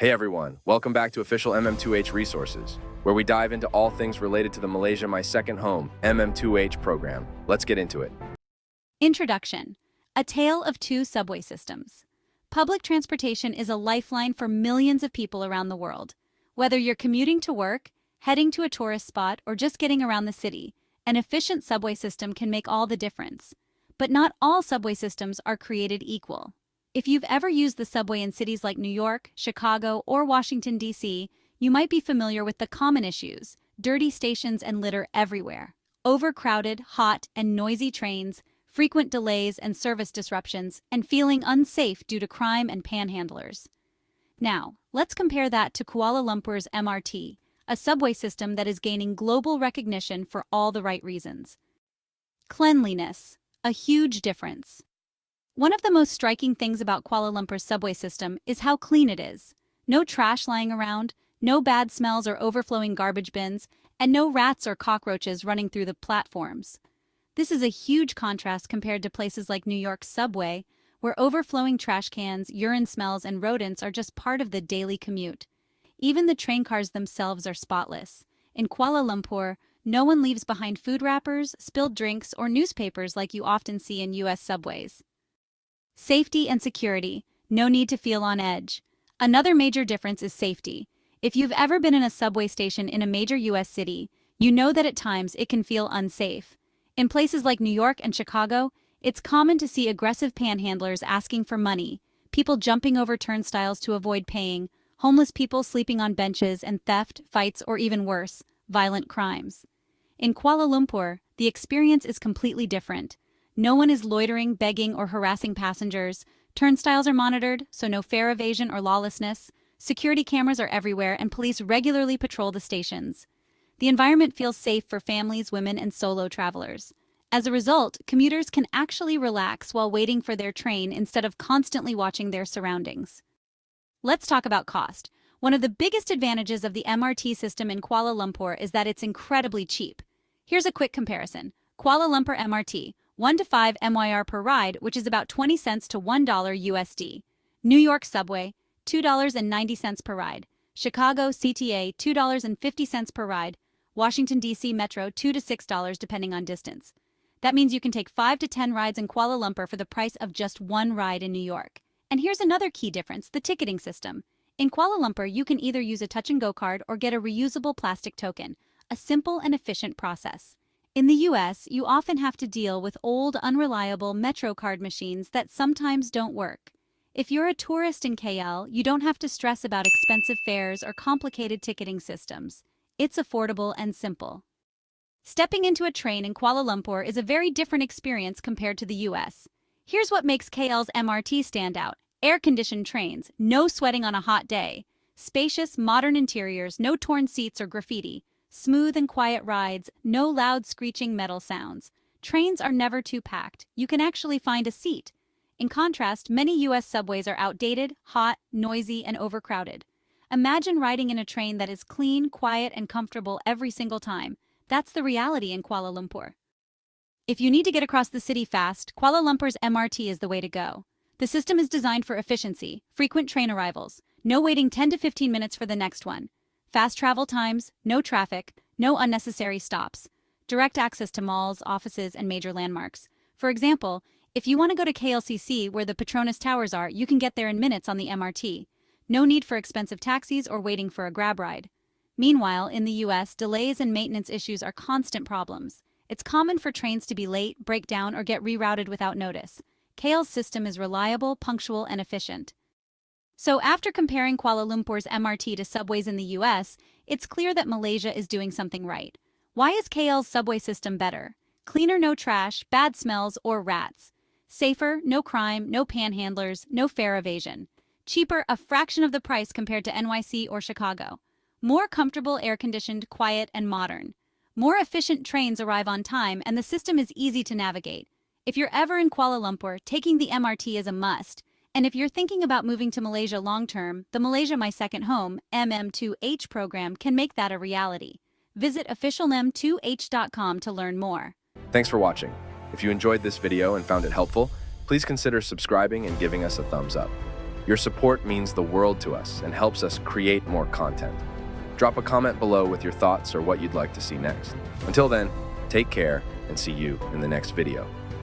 Hey everyone, welcome back to official MM2H Resources, where we dive into all things related to the Malaysia My Second Home MM2H program. Let's get into it. Introduction: A tale of two subway systems. Public transportation is a lifeline for millions of people around the world. Whether you're commuting to work, heading to a tourist spot, or just getting around the city, an efficient subway system can make all the difference. But not all subway systems are created equal. If you've ever used the subway in cities like New York, Chicago, or Washington, D.C., you might be familiar with the common issues: dirty stations and litter everywhere, overcrowded, hot, and noisy trains, frequent delays and service disruptions, and feeling unsafe due to crime and panhandlers. Now, let's compare that to Kuala Lumpur's MRT, a subway system that is gaining global recognition for all the right reasons. Cleanliness, a huge difference. One of the most striking things about Kuala Lumpur's subway system is how clean it is. No trash lying around, no bad smells or overflowing garbage bins, and no rats or cockroaches running through the platforms. This is a huge contrast compared to places like New York's subway, where overflowing trash cans, urine smells, and rodents are just part of the daily commute. Even the train cars themselves are spotless. In Kuala Lumpur, no one leaves behind food wrappers, spilled drinks, or newspapers like you often see in U.S. subways. Safety and security. No need to feel on edge. Another major difference is safety. If you've ever been in a subway station in a major U.S. city, you know that at times it can feel unsafe. In places like New York and Chicago, it's common to see aggressive panhandlers asking for money, people jumping over turnstiles to avoid paying, homeless people sleeping on benches, and theft, fights, or even worse, violent crimes. In Kuala Lumpur, the experience is completely different. No one is loitering, begging, or harassing passengers. Turnstiles are monitored, so no fare evasion or lawlessness. Security cameras are everywhere, and police regularly patrol the stations. The environment feels safe for families, women, and solo travelers. As a result, commuters can actually relax while waiting for their train instead of constantly watching their surroundings. Let's talk about cost. One of the biggest advantages of the MRT system in Kuala Lumpur is that it's incredibly cheap. Here's a quick comparison. Kuala Lumpur MRT, 1 to 5 MYR per ride, which is about 20 cents to $1 USD. New York Subway, $2.90 per ride. Chicago CTA, $2.50 per ride. Washington, D.C. Metro, $2 to $6 depending on distance. That means you can take 5 to 10 rides in Kuala Lumpur for the price of just one ride in New York. And here's another key difference: the ticketing system. In Kuala Lumpur, you can either use a touch-and-go card or get a reusable plastic token, a simple and efficient process. In the US, you often have to deal with old, unreliable Metro card machines that sometimes don't work. If you're a tourist in KL, you don't have to stress about expensive fares or complicated ticketing systems. It's affordable and simple. Stepping into a train in Kuala Lumpur is a very different experience compared to the US. Here's what makes KL's MRT stand out: air-conditioned trains, no sweating on a hot day, spacious, modern interiors, no torn seats or graffiti, smooth and quiet rides, no loud screeching metal sounds. Trains are never too packed. You can actually find a seat. In contrast, many U.S. subways are outdated, hot, noisy, and overcrowded. Imagine riding in a train that is clean, quiet, and comfortable every single time. That's the reality in Kuala Lumpur. If you need to get across the city fast, Kuala Lumpur's MRT is the way to go. The system is designed for efficiency, frequent train arrivals, no waiting 10 to 15 minutes for the next one. Fast travel times, no traffic, no unnecessary stops. Direct access to malls, offices, and major landmarks. For example, if you want to go to KLCC where the Petronas Towers are, you can get there in minutes on the MRT. No need for expensive taxis or waiting for a grab ride. Meanwhile, in the US, delays and maintenance issues are constant problems. It's common for trains to be late, break down, or get rerouted without notice. KL's system is reliable, punctual, and efficient. So after comparing Kuala Lumpur's MRT to subways in the US, it's clear that Malaysia is doing something right. Why is KL's subway system better? Cleaner, no trash, bad smells, or rats. Safer, no crime, no panhandlers, no fare evasion. Cheaper, a fraction of the price compared to NYC or Chicago. More comfortable, air-conditioned, quiet, and modern. More efficient trains arrive on time, and the system is easy to navigate. If you're ever in Kuala Lumpur, taking the MRT is a must. And if you're thinking about moving to Malaysia long-term, the Malaysia My Second Home MM2H program can make that a reality. Visit officialm2h.com to learn more. Thanks for watching. If you enjoyed this video and found it helpful, please consider subscribing and giving us a thumbs up. Your support means the world to us and helps us create more content. Drop a comment below with your thoughts or what you'd like to see next. Until then, take care and see you in the next video.